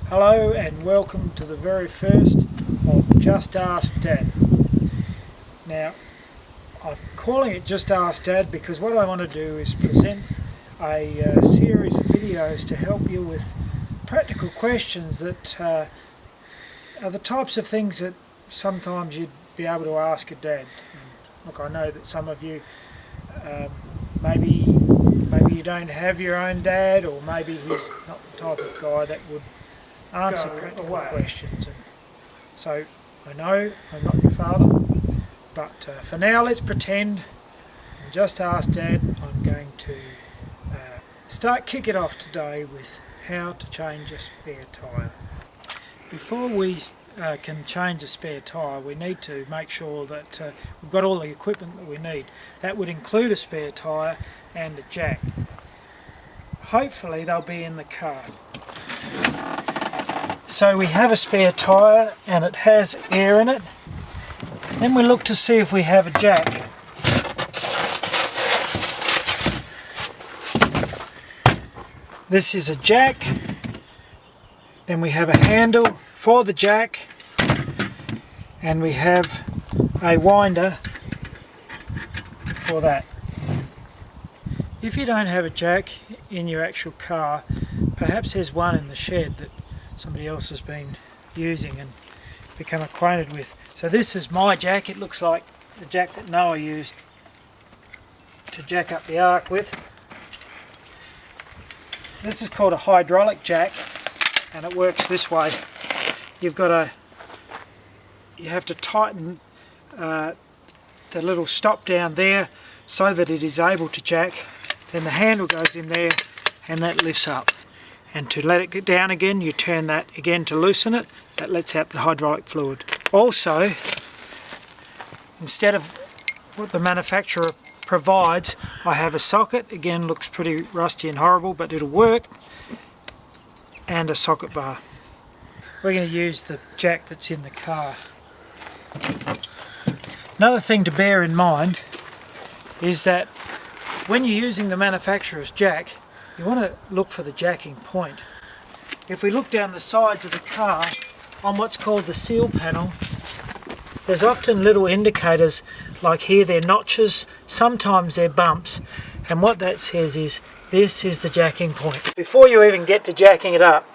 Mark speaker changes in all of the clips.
Speaker 1: Hello and welcome to the very first of Just Ask Dad. Now, I'm calling it Just Ask Dad because what I want to do is present a series of videos to help you with practical questions that are the types of things that sometimes you'd be able to ask a dad. And look, I know that some of you maybe you don't have your own dad, or maybe he's not the type of guy that would answer practical questions. And so I know I'm not your father, but for now let's pretend and just ask Dad. I'm going to kick it off today with how to change a spare tyre. Before we can change a spare tyre, we need to make sure that we've got all the equipment that we need. That would include a spare tyre and a jack. Hopefully they'll be in the car. So we have a spare tyre and it has air in it. Then we look to see if we have a jack. This is a jack. Then we have a handle for the jack, and we have a winder for that. If you don't have a jack in your actual car, perhaps there's one in the shed that somebody else has been using and become acquainted with. So this is my jack. It looks like the jack that Noah used to jack up the ark with. This is called a hydraulic jack, and it works this way. You have to tighten the little stop down there so that it is able to jack. Then the handle goes in there and that lifts up. And to let it get down again, you turn that again to loosen it. That lets out the hydraulic fluid. Also, instead of what the manufacturer provides, I have a socket. Again, looks pretty rusty and horrible, but it'll work. And a socket bar. We're going to use the jack that's in the car. Another thing to bear in mind is that when you're using the manufacturer's jack, you want to look for the jacking point. If we look down the sides of the car on what's called the seal panel, there's often little indicators, like here they're notches, sometimes they're bumps, and what that says is this is the jacking point. Before you even get to jacking it up,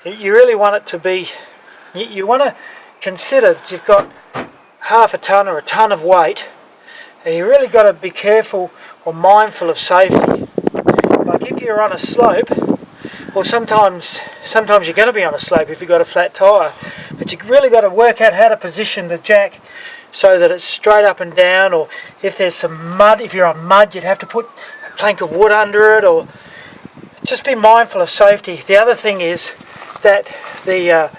Speaker 1: you really want it to be, you want to consider that you've got half a tonne or a tonne of weight, and you really got to be careful or mindful of safety. Like if you're on a slope, or sometimes you're going to be on a slope if you've got a flat tyre, but you've really got to work out how to position the jack so that it's straight up and down. Or if there's some mud, if you're on mud, you'd have to put a plank of wood under it, or just be mindful of safety. The other thing is that the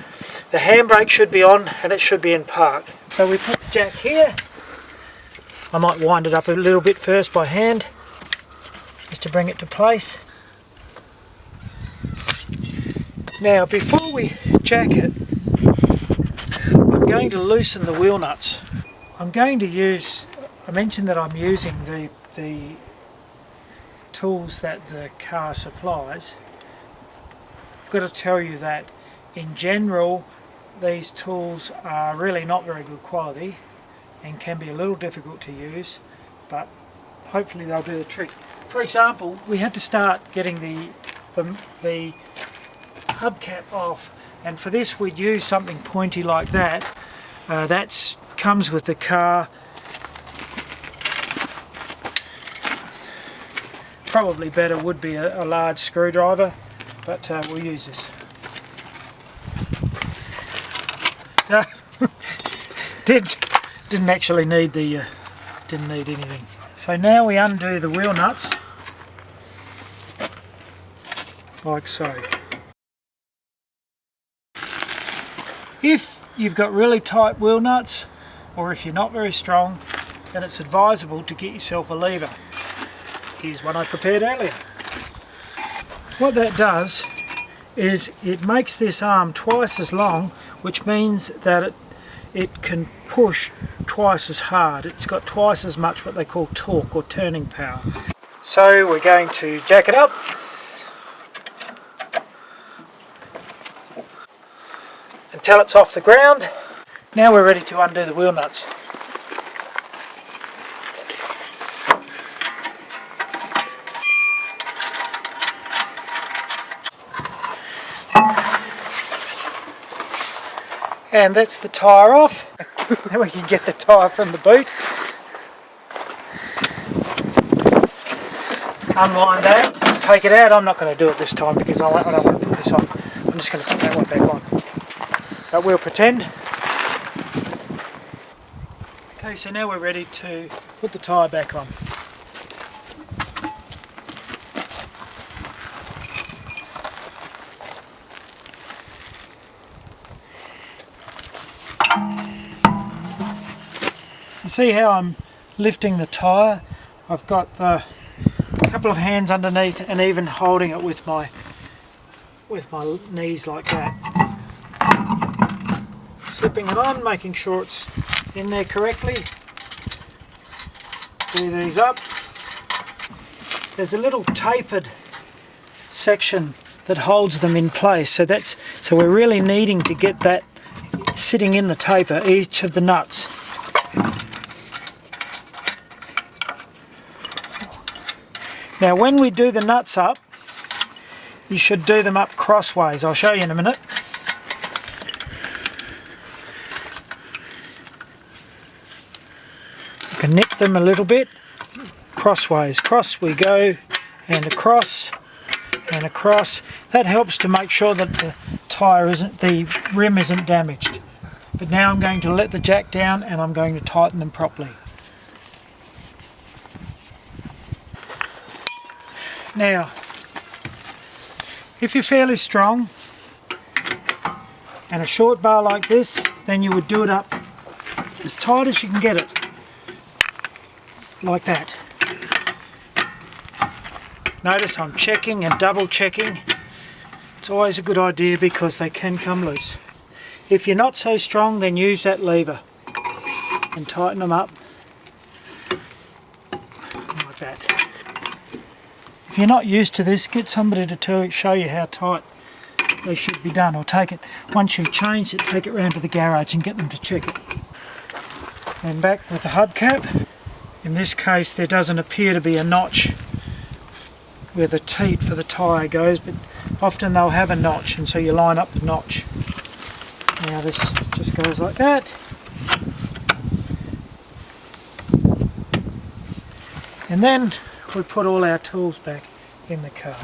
Speaker 1: handbrake should be on and it should be in park. So we put the jack here. I might wind it up a little bit first by hand, just to bring it to place. Now before we jack it, I'm going to loosen the wheel nuts. I'm going to use, I mentioned that I'm using the tools that the car supplies. I've got to tell you that in general these tools are really not very good quality and can be a little difficult to use, but hopefully they'll do the trick. For example, we had to start getting the hubcap off, and for this we'd use something pointy like that. That comes with the car. Probably better would be a large screwdriver, but we'll use this. Didn't actually need didn't need anything. So now we undo the wheel nuts like so. If you've got really tight wheel nuts, or if you're not very strong, then it's advisable to get yourself a lever. Here's one I prepared earlier. What that does is it makes this arm twice as long, which means that it can push twice as hard. It's got twice as much what they call torque or turning power. So we're going to jack it up. until it's off the ground. Now we're ready to undo the wheel nuts. And that's the tyre off. Now we can get the tyre from the boot. Unwind that, take it out. I'm not going to do it this time because I don't want to put this on. I'm just going to put that one back on. But we'll pretend. Okay, so now we're ready to put the tyre back on. You see how I'm lifting the tyre? I've got a couple of hands underneath and even holding it with my knees like that. Slipping it on, making sure it's in there correctly. Do these up. There's a little tapered section that holds them in place, so we're really needing to get that sitting in the taper, each of the nuts. Now when we do the nuts up, you should do them up crossways. I'll show you in a minute. You can nip them a little bit, crossways. Cross we go, and across, and across. That helps to make sure that the rim isn't damaged. But now I'm going to let the jack down and I'm going to tighten them properly. Now, if you're fairly strong and a short bar like this, then you would do it up as tight as you can get it, like that. Notice I'm checking and double checking. It's always a good idea because they can come loose. If you're not so strong, then use that lever and tighten them up like that. If you're not used to this, get somebody to show you how tight they should be done, or take it, once you've changed it, take it round to the garage and get them to check it. Then back with the hubcap. In this case there doesn't appear to be a notch where the teat for the tyre goes, but often they'll have a notch, and so you line up the notch. Now this just goes like that. And then we put all our tools back in the car.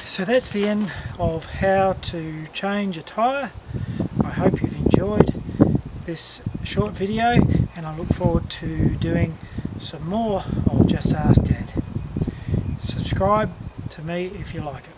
Speaker 1: So that's the end of how to change a tyre. I hope you've enjoyed this short video, and I look forward to doing some more of Just Ask Dad. Subscribe to me if you like it.